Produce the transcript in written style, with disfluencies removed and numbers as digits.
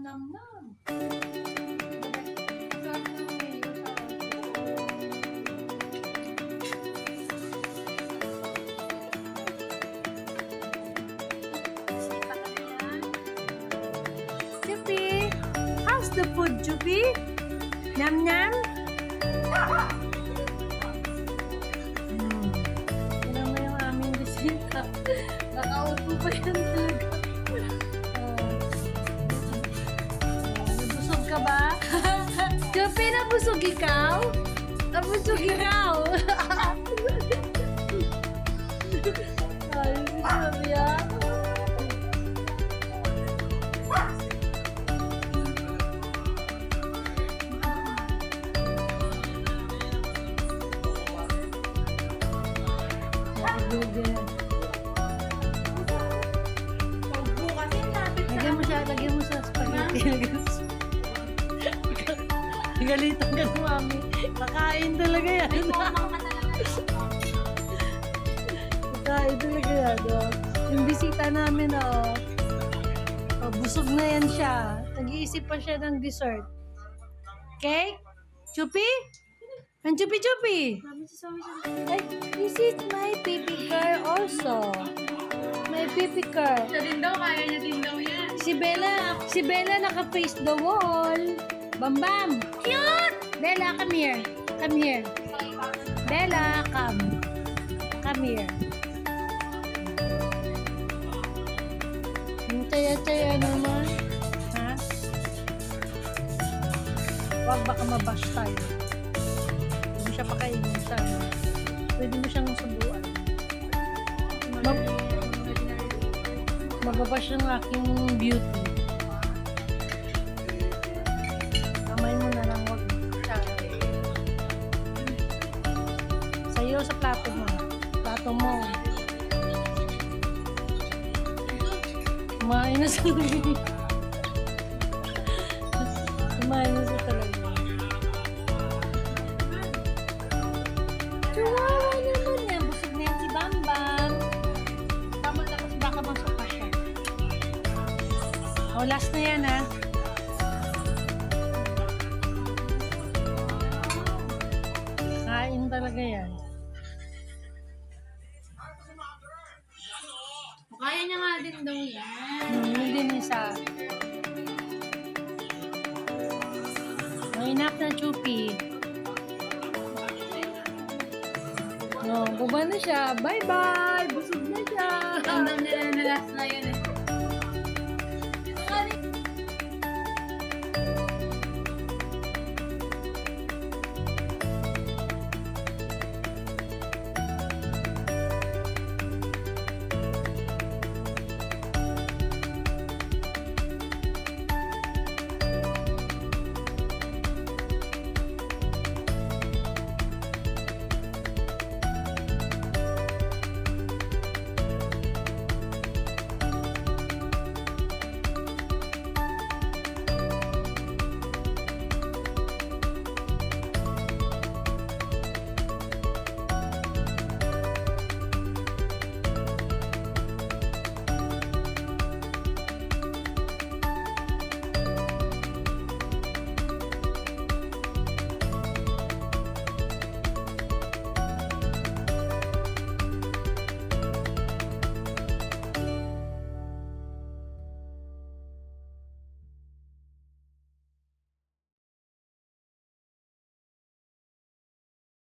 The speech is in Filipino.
nam nam. Sarap ng mayo. Chupi, how's the food, Chupi? Nam nam? Tignan mo yung aming bisita. Nakaupo pa yan talaga. Nabusog ka ba? Chupi, nabusog ikaw? Nabusog ikaw? Ay, sabi ah. Lagyan mo sa spaghetti. Galitan ka ng mami. Kakain talaga yan. Kakain talaga yan. Oh. Yung bisita namin, busog na yan siya. Nag-iisip pa siya ng dessert. Cake? Chupi? Ang chupi-chupi? Ay, this is my baby girl also. My baby girl. Siya din daw, kaya niya din daw yan. Si Bella naka-face the wall. Bam Bam. Cute! Bella, come here. Come here. Bella, come. Come here. Yung taya-taya naman. Ha? Huwag baka mabash tayo. Hindi mo siya pakainin sa pwede mo siyang subuan. Mababash yung aking beauty. Kamay mo na lang, wag sa'yo sa plato mo. Plato mo. Kumain na sa kumain na sa talaga. Chihuahua naman yan. Busog na yan si Bambang. Tapos baka masuka siya. O, last na yan, ha? Kain talaga yan. Kaya niya nga din daw yan. Yun din isa. Enough na, Chupi. No, baba na siya. Bye-bye! Busog na siya. Ang dam nila na last night.